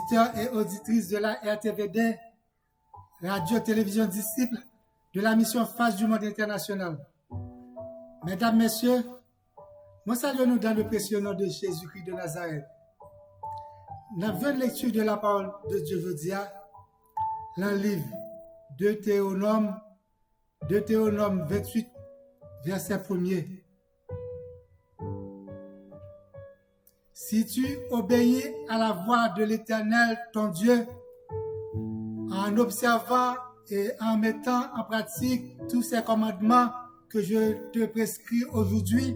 auditeurs et auditrices de la RTVD, Radio-Télévision Disciple de la mission Face du Monde International. Mesdames, Messieurs, nous saluons dans le précieux nom de Jésus-Christ de Nazareth. Dans la lecture de la parole de Dieu, je dis, dans le livre Deutéronome 28, verset 1er. Si tu obéis à la voix de l'Éternel, ton Dieu, en observant et en mettant en pratique tous ces commandements que je te prescris aujourd'hui,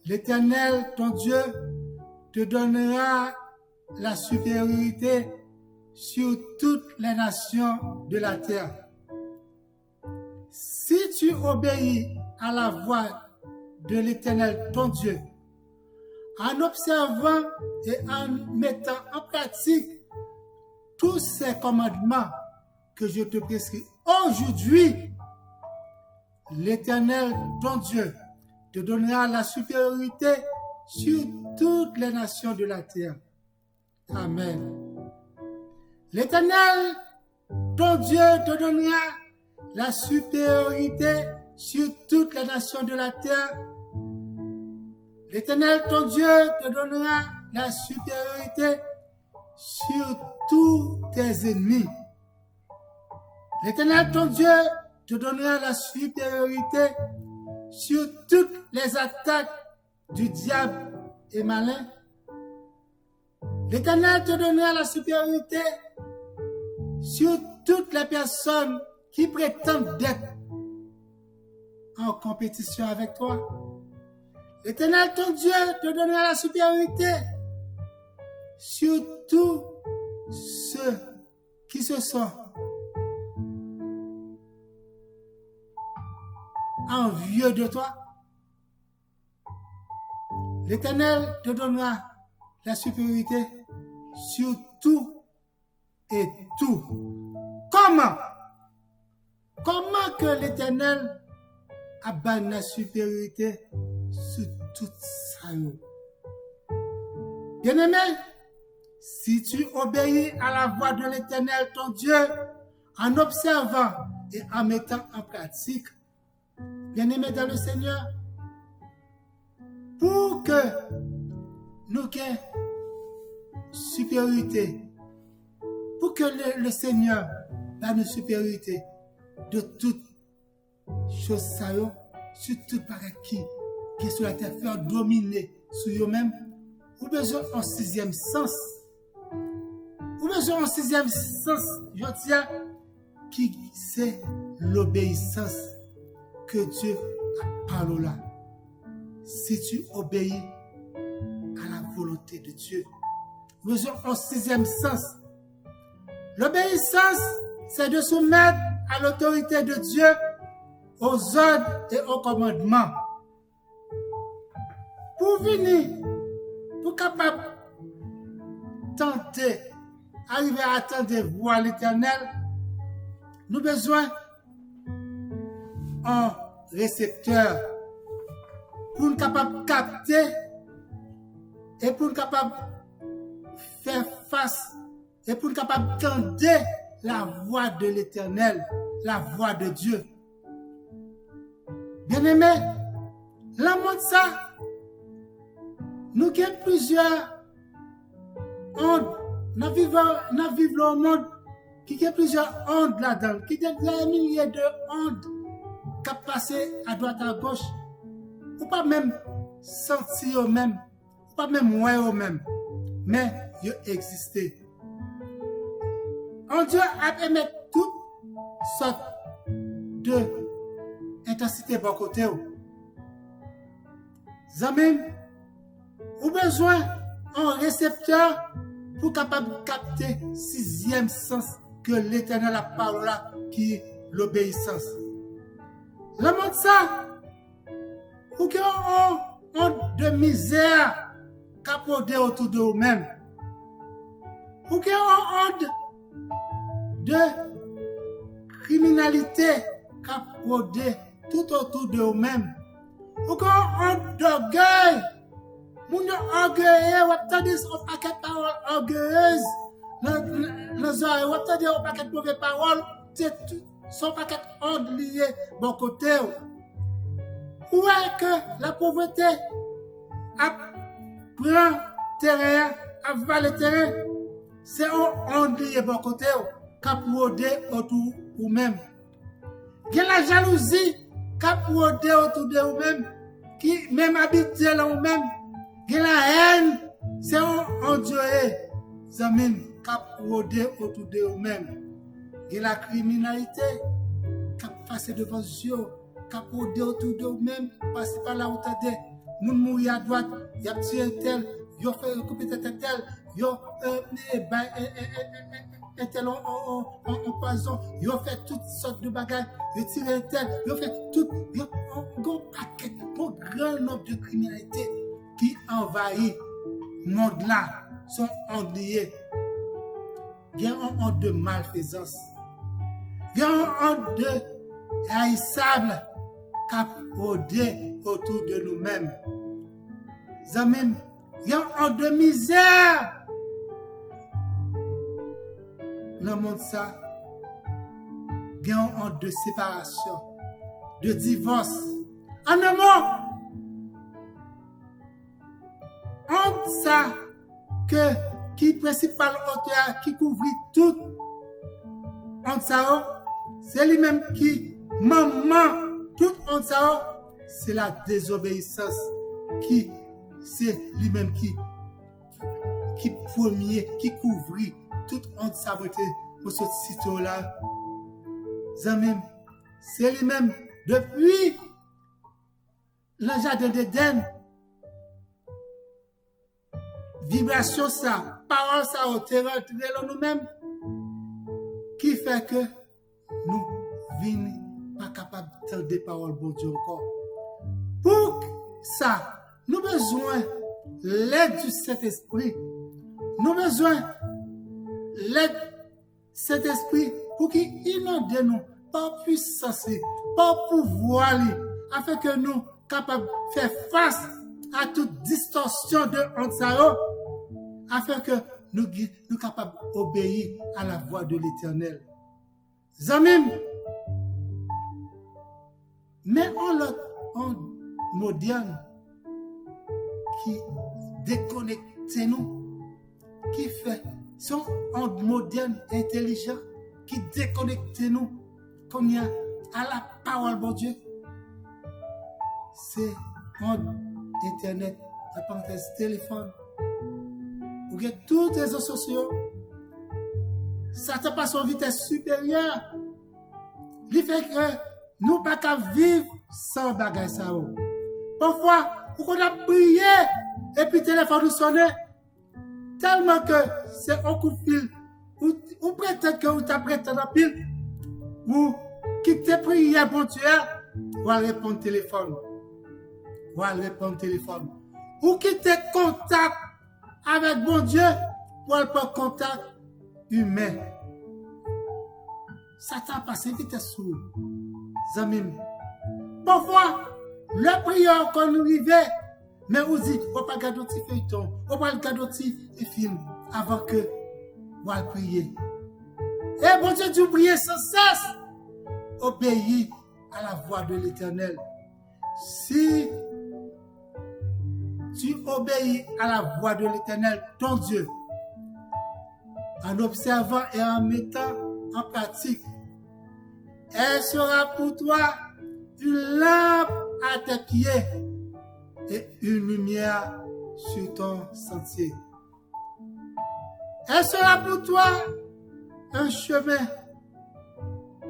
l'Éternel, ton Dieu, te donnera la supériorité sur toutes les nations de la terre. Si tu obéis à la voix de l'Éternel, ton Dieu, en observant et en mettant en pratique tous ces commandements que je te prescris aujourd'hui, l'Éternel, ton Dieu, te donnera la supériorité sur toutes les nations de la terre. Amen. L'Éternel, ton Dieu, te donnera la supériorité sur toutes les nations de la terre. L'Éternel, ton Dieu, te donnera la supériorité sur tous tes ennemis. L'Éternel, ton Dieu, te donnera la supériorité sur toutes les attaques du diable et malin. L'Éternel te donnera la supériorité sur toutes les personnes qui prétendent d'être en compétition avec toi. L'Éternel, ton Dieu, te donnera la supériorité sur tous ceux qui se sont envieux de toi. L'Éternel te donnera la supériorité sur tout et tout. Comment que l'Éternel a banni la supériorité sur tout ça? Bien-aimé, si tu obéis à la voix de l'Éternel, ton Dieu, en observant et en mettant en pratique, bien-aimé dans le Seigneur, pour que nous ayons supériorité, pour que le Seigneur ait une supériorité de toutes choses sur tout pareil qui sur la terre faire dominer sur eux-mêmes, ou besoin en sixième sens. Ou besoin en sixième sens, je tiens, qui c'est l'obéissance que Dieu a parlé là. Si tu obéis à la volonté de Dieu, besoin en sixième sens. L'obéissance, c'est de soumettre à l'autorité de Dieu, aux ordres et aux commandements. Pour venir, pour capable tenter, arriver à atteindre voir l'Éternel, nous avons besoin d'un récepteur pour nous capable capter et pour nous capable faire face et pour nous capable entendre la voix de l'Éternel, la voix de Dieu. Bien-aimé, l'amour de ça, nous avons plusieurs ondes. Nous vivons dans un monde qui a plusieurs ondes là-dedans, qui a des milliers de ondes qui passent à droite à gauche. Ou pas même sentir eux-mêmes, ou pas même voir eux-mêmes, mais ils existent. En Dieu a émis toutes sortes d'intensité par côté. Amen. Ou besoin d'un récepteur pour capable capter sixième sens que l'Éternel a parlé là, qui est l'obéissance. La montre ça, ou qu'il y a de misère capodée autour de vous-même, ou qu'il y a de criminalité capodée tout autour de vous-même, ou qu'il y a d'orgueil. Moun yo orgueilleux, ou attendez son paquet de paroles orgueilleuses Dans oreilles, entendez un paquet de mauvaises paroles, c'est tout, son paquet de lié bon côté. Où est que la pauvreté prend terrain, a valé terrain, c'est on lié bon côté, qu'a prodé autour ou même. Il y a la jalousie qu'a prodé autour de vous-même, qui même habite là vous-même. Il y a la haine, c'est on Dieu, amis, qu'a prodé autour de vous-même. Il y a la criminalité qu'a passé devant Dieu, qu'a prodé autour de vous-même, passé par là où t'as dit, moun mouri à droite, y a tué un tel, y a fait couper tête un tel, y a un tel en poison, y a fait toutes sortes de bagages, y a tiré un tel, y a fait tout, y a un gros paquet, un grand nombre de criminalité qui envahit le monde là, sont endliés. Il y a un honte de malfaisance. Il y a un honte de haïssable qui a rôdé autour de nous-mêmes. Amis, il y a un honte de misère. Dans le monde ça, il y a un honte de séparation, de divorce. En un mot, honte ça qui principal auteur qui couvre tout. Honte ça, c'est lui-même qui maman tout honte ça, c'est la désobéissance qui c'est lui-même qui premier qui couvrit toute honte ça pour ce site là. Amis, c'est lui-même depuis le jardin d'Éden. Vibration ça, parole ça au terrain de nous-mêmes qui fait que nous venons pas capables d'entendre des paroles bon Dieu encore. Pour ça, nous avons besoin de l'aide du Saint-Esprit. Nous avons besoin de l'aide du Saint-Esprit pour qu'il inonde nous par puissance, par pouvoir, afin que nous soyons capables de faire face à toute distorsion de honte, afin que nous soyons capables d'obéir à la voix de l'Éternel. Amis, mais on moderne qui déconnecte nous, qui fait son monde moderne intelligent qui déconnecte nous comme il y a à la parole de Dieu. C'est monde internet, la parenthèse téléphone, ou bien tous les réseaux sociaux. Ça te passe en vitesse supérieure. Il fait que nous ne pouvons pas vivre sans bagage ça. Parfois, on a prié et puis le téléphone nous sonne tellement que c'est un coup de fil. Ou peut-être que vous t'apprêtez en pile. Ou quittez prière pour Dieu. Ou à répondre au téléphone. Ou quittez contact avec bon Dieu. Ou à prendre contact humain. Ça t'a passé vite sous. Amis. Parfois, le prière qu'on nous arrive, mais vous dites, on ne va pas regarder petit feuilleton, on va regarder petit film avant que vous priez. Et bon Dieu, tu pries sans cesse. Obéis à la voix de l'Éternel. Si tu obéis à la voix de l'Éternel, ton Dieu, en observant et en mettant en pratique, elle sera pour toi une lampe à tes pieds et une lumière sur ton sentier. Elle sera pour toi un chemin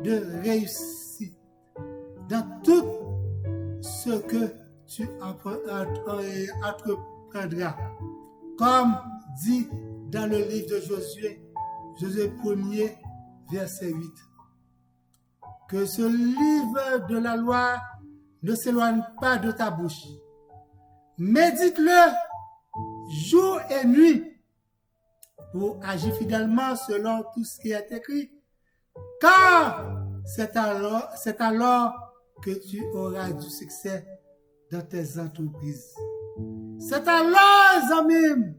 de réussite dans tout ce que tu entreprendras. Comme dit dans le livre de Josué 1er, verset 8. Que ce livre de la loi ne s'éloigne pas de ta bouche. Médite-le jour et nuit pour agir fidèlement selon tout ce qui est écrit. Car c'est alors que tu auras du succès dans tes entreprises. C'est alors, amis,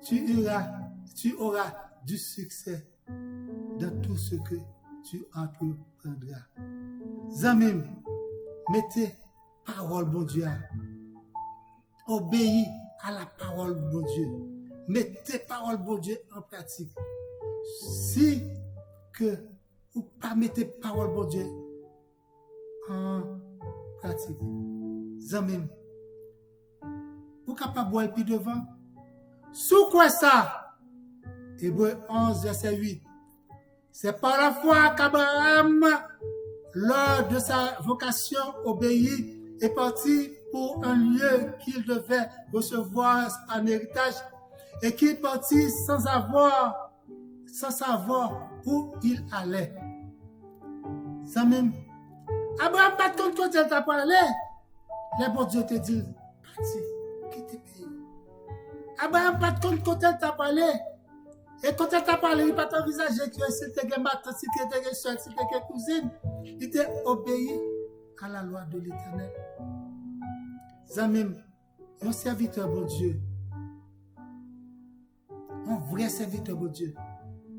tu auras du succès dans tout ce que tu entreprendras. Zamim, mettez parole, bon Dieu. Obéis à la parole, bon Dieu. Mettez parole, bon Dieu, en pratique. Si que vous pas mettez parole, bon Dieu, en pratique. Zamim, vous capable boire puis devant. Sous quoi ça? Hébreux 11, verset 8. C'est par la foi qu'Abraham, lors de sa vocation, obéit et parti pour un lieu qu'il devait recevoir en héritage et qu'il partit sans savoir où il allait. Ça même, Abraham pas compte quand il t'a parlé. Le bon Dieu te dit, parti, quitte le pays. Abraham pas compte quand il t'a parlé. Et quand il t'a parlé, il n'a pas envisagé que c'était un matin, si c'était un soeur, si c'était une cousine. Il t'a obéi à la loi de l'Éternel. Zamim, un serviteur bon Dieu, un vrai serviteur bon Dieu,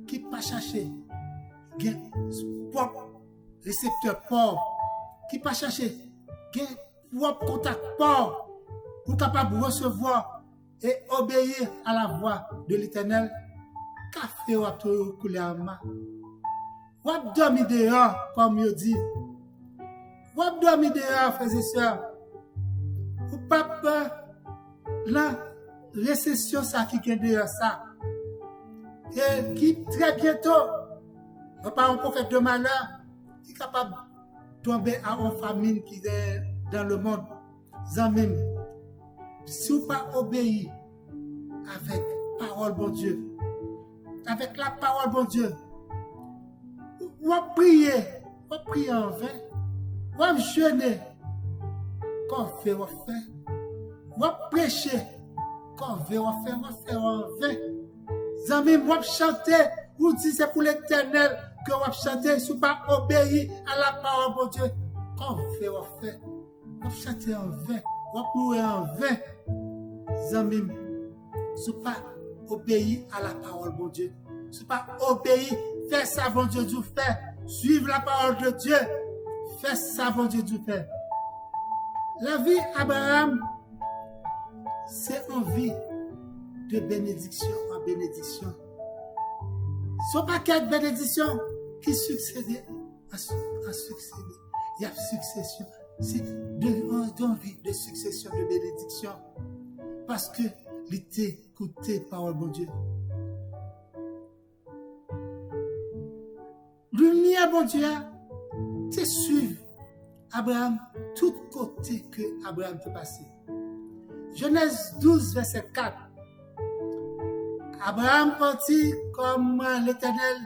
qui pas chercher un propre récepteur fort, qui pas chercher un propre contact fort pour capable de recevoir et obéir à la voix de l'Éternel. Café ou à couler en main. Ou à dormir dehors, comme il dit. Ou à dormir dehors, frères et sœurs. Ou pas peur, la récession, ça qui est dehors, ça. Et qui très bientôt, pas un prophète de malheur, qui est capable de tomber à une famine qui est dans le monde. Zamim, si vous pas obéi avec parole, bon Dieu, avec la parole, bon Dieu, ou prier en vain, ou jeûner, qu'on fait, ou prêcher, qu'on fait, ou faire en vain. Amis, ou chanter, ou dire c'est pour l'Éternel que vous chantez, si vous pas obéir à la parole, bon Dieu, qu'on fait, ou chanter en vain, ou pleurer en vain. Amis, si vous pas obéir à la parole, bon Dieu. Si pas obéir, fais ça, bon Dieu, du fait. Suivre la parole de Dieu. Fais ça, bon Dieu, du fait. La vie Abraham, c'est une vie de bénédiction en bénédiction. Ce n'est pas qu'une bénédiction qui succède à succéder. Il y a succession. C'est une vie de succession, de bénédiction. Parce que l'été écouté parole bon Dieu. Lumière bon Dieu, c'est suivre Abraham tout côté que Abraham peut passer. Genèse 12 verset 4. Abraham partit comme l'Éternel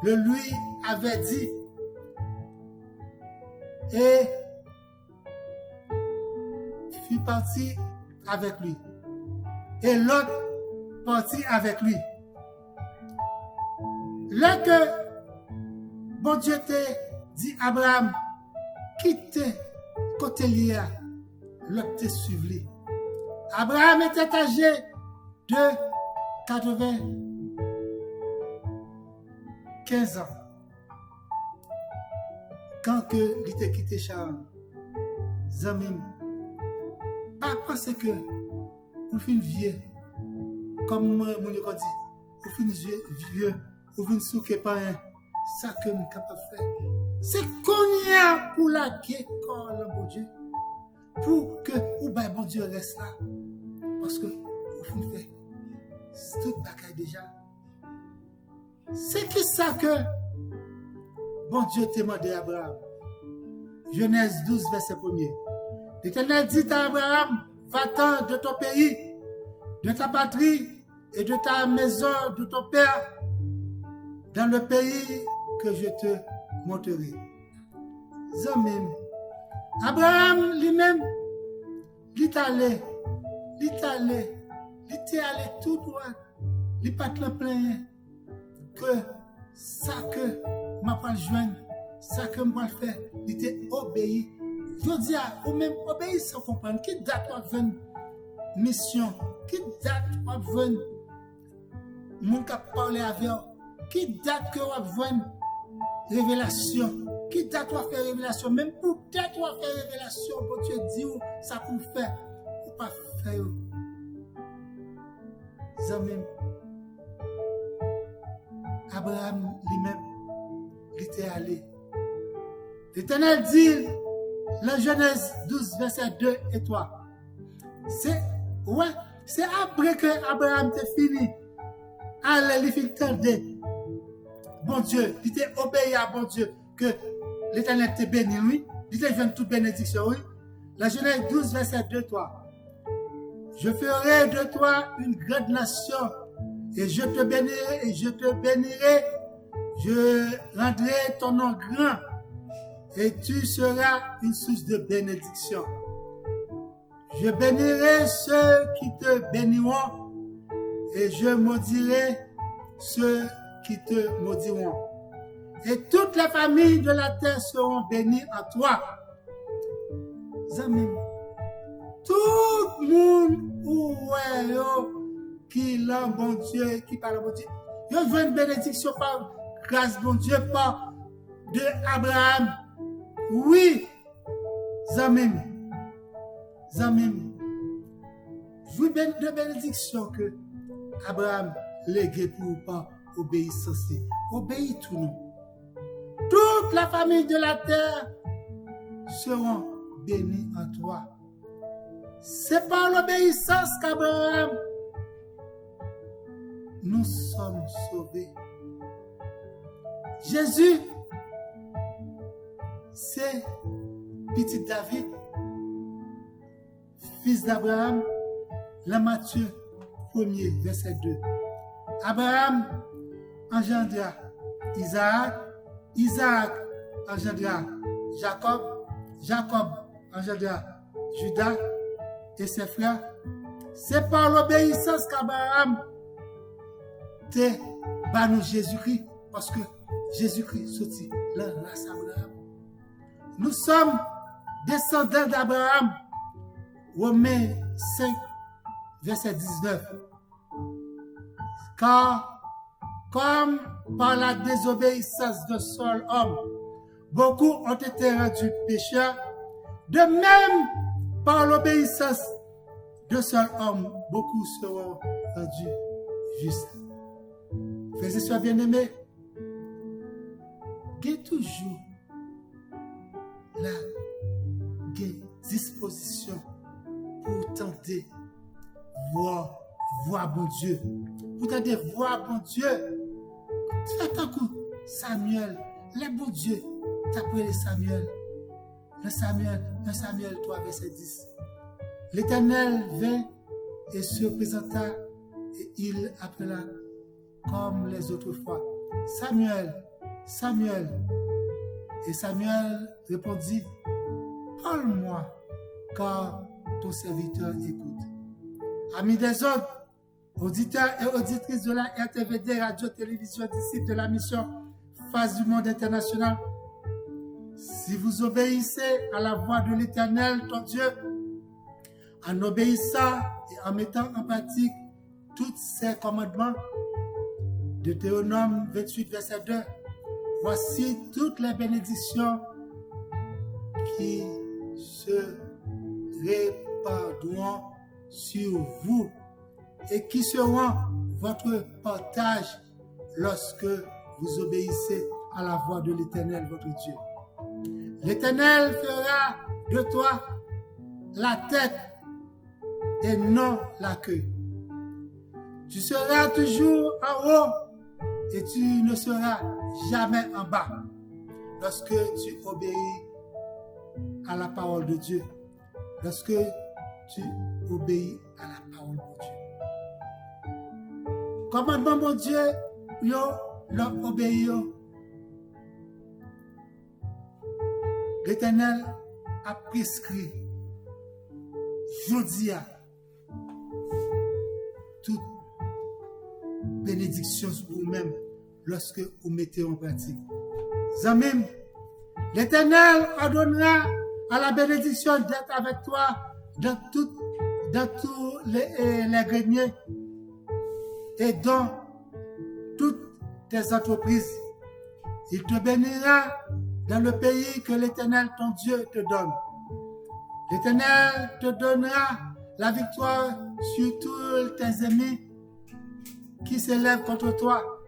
le lui avait dit et fut parti avec lui. Et l'autre partit avec lui. Là que bon Dieu te dit Abraham, quitte côté lié, l'autre te suivi. Abraham était âgé de 95 ans. Quand que il t'a quitté Charan, Zamim, pas parce que on finit vieux, comme mon dit, on finit vieux, on finit souqué par un, ça que nous sommes capables de faire. C'est qu'on y a pour la guerre, bon Dieu, pour que bon Dieu reste là. Parce que on finit faire tout bagaille déjà. C'est qui ça que bon Dieu t'a demandé à Abraham. Genèse 12, verset 1er. L'Éternel dit à Abraham, va-t'en de ton pays, de ta patrie et de ta maison de ton père, dans le pays que je te montrerai. Zamim. Abraham lui-même, il est allé tout droit, il n'est pas très plein que ça que m'a pas joindre, ça que m'a fait, il était obéi. Je dis à ou même obéir sans comprendre qui date va venir mission, qui date va venir Moun ka parler avec qui date que vous voyez révélation, qui date vous faire révélation, même peut-être vous faire révélation, pour Dieu dit ça pour faire, ou pas faire. Zamim, Abraham lui-même, il était allé. L'Éternel dit, la Genèse 12, verset 2 et 3. C'est après que Abraham était fini. Allez, il fit tendre. Bon Dieu, il était obéi à bon Dieu, que l'Éternel te béni, oui. Il te fait toute bénédiction, oui. La Genèse 12, verset 2, 3. Je ferai de toi une grande nation, et je te bénirai, et je te bénirai. Je rendrai ton nom grand, et tu seras une source de bénédiction. Je bénirai ceux qui te béniront, et je maudirai ceux qui te maudiront. Et toutes les familles de la terre seront bénies en toi. Amen. Tout le monde qui l'a bon Dieu, qui parle bon Dieu, il veut une bénédiction par grâce bon Dieu, par de Abraham. Oui, Zamim. Jouis de bénédiction que Abraham légué pour pas obéissance. Obéis tout nous. Toute la famille de la terre seront bénies en toi. C'est par l'obéissance qu'Abraham nous sommes sauvés. Jésus, c'est petit David, fils d'Abraham, la Matthieu 1er, verset 2. Abraham engendra Isaac, Isaac engendra Jacob, Jacob engendra Judas et ses frères. C'est par l'obéissance qu'Abraham te bat nous Jésus-Christ, parce que Jésus-Christ sortit la race Abraham. Nous sommes descendants d'Abraham. Romains 5, verset 19. Car, comme par la désobéissance d'un seul homme, beaucoup ont été rendus pécheurs, de même, par l'obéissance d'un seul homme, beaucoup seront rendus justes. Frères et sœurs bien-aimés, il y a toujours la disposition pour tenter voir bon Dieu. Pour tenter voir bon Dieu. Tu attends que Samuel, le bon Dieu, t'appelle Samuel. Le Samuel 3, verset 10. L'Éternel vint et se présenta et il appela comme les autres fois. Samuel, Samuel. Et Samuel répondit, parle-moi, car ton serviteur écoute. Amis des autres, auditeurs et auditrices de la RTVD, Radio-Télévision, disciples de la mission Face du Monde International, si vous obéissez à la voix de l'Éternel, ton Dieu, en obéissant et en mettant en pratique tous ses commandements, Deutéronome 28, verset 2, voici toutes les bénédictions qui se répandront sur vous et qui seront votre partage lorsque vous obéissez à la voix de l'Éternel, votre Dieu. L'Éternel fera de toi la tête et non la queue. Tu seras toujours en haut et tu ne seras jamais en bas lorsque tu obéis à la parole de Dieu. Lorsque tu obéis à la parole de Dieu. Commandement mon Dieu, yo leur obéit. L'Éternel a prescrit Jodia toute bénédiction sur vous-même lorsque vous mettez en pratique. Zamim, l'Éternel ordonnera à la bénédiction d'être avec toi dans tous les greniers et dans tes entreprises. Il te bénira dans le pays que l'Éternel, ton Dieu, te donne. L'Éternel te donnera la victoire sur tous tes ennemis qui s'élèvent contre toi.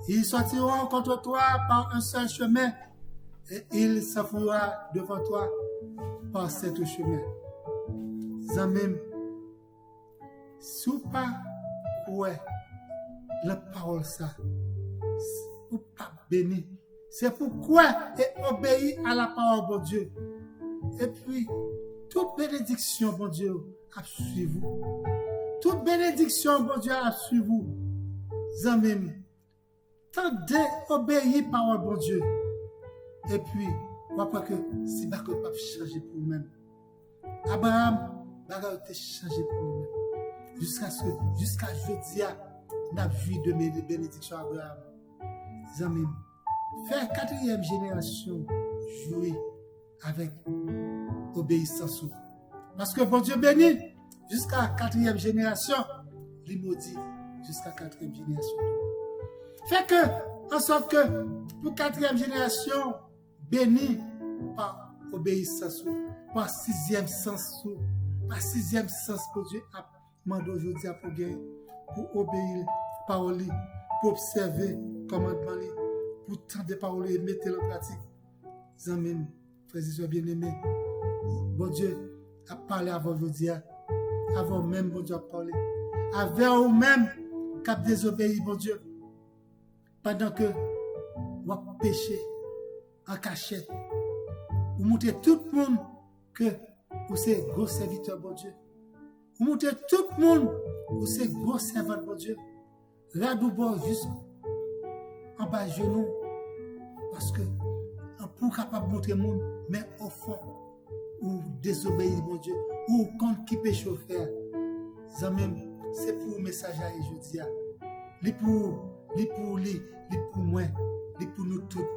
Ils sortiront contre toi par un seul chemin et il s'enfuira devant toi par cet chemin. Zamim, si vous pas quoi la parole ça, ou pas béni, c'est pourquoi et obéir à la parole de Dieu. Et puis, toute bénédiction, bon Dieu, a suivi vous. Toute bénédiction, bon Dieu, a suivi vous. Zamim, tendez, obéir parole, bon Dieu. Et puis, on va que si pas que pas changer pour nous-mêmes. Abraham, bagarre te changer pour nous-mêmes. Jusqu'à jeudi, on a vu de mes bénédictions Abraham. Zamim, faire 4e génération jouer avec obéissance. Parce que bon Dieu bénit jusqu'à 4e génération, il maudit jusqu'à 4e génération. Fait que, en sorte que pour 4e génération, béni par obéissance, par 6e sens, par 6e sens que Dieu a demandé aujourd'hui pour gagner, pour obéir parole, pour observer commandement, pour tendre des paroles et mettre en pratique. Amen. Frères et sœurs bien-aimés, bon Dieu a parlé avant aujourd'hui, avant même bon Dieu a parlé, avant ou même cap désobéir, bon Dieu, pendant que vous péchez en cachette, vous montrez tout le monde que vous êtes gros serviteur, bon Dieu. Vous montrez tout le monde que vous êtes gros servant, bon Dieu. Là d'où bon, juste en bas genou, parce que pour capable de montrer le monde, mais au fond, ou désobéir, mon Dieu, ou contre qui péché au faire. C'est pour le message à aujourd'hui. C'est pour moi, c'est pour nous tous.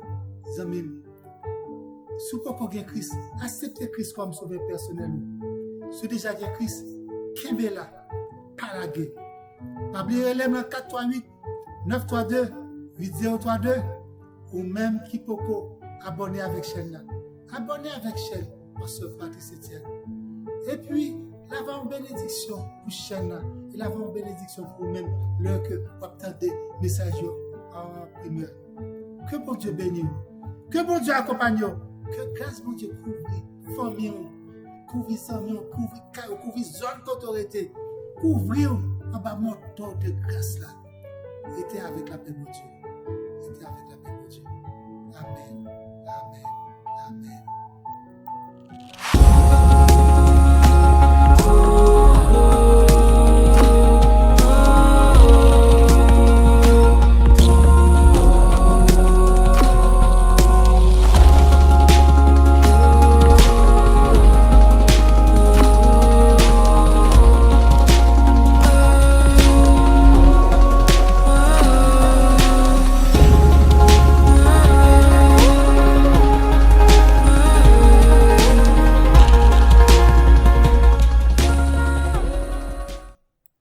Si vous avez Christ, acceptez Christ comme sauveur personnel. Si vous déjà Christ, qu'est-ce là? Pas la guerre. Pas oublier l'élément 438 932 8032 ou même qui peut abonner avec chaîne. Abonnez avec chaîne pour se participer. Et puis, l'avant bénédiction pour chaîne et l'avant bénédiction pour même l'heure que vous attendez message en primeur. Que bon Dieu bénisse. Que bon Dieu accompagne. Que grâce bon Dieu couvre famille, couvre famille, couvre zone d'autorité, couvre en bas moteur de grâce là. Était avec la paix de Dieu. Était avec la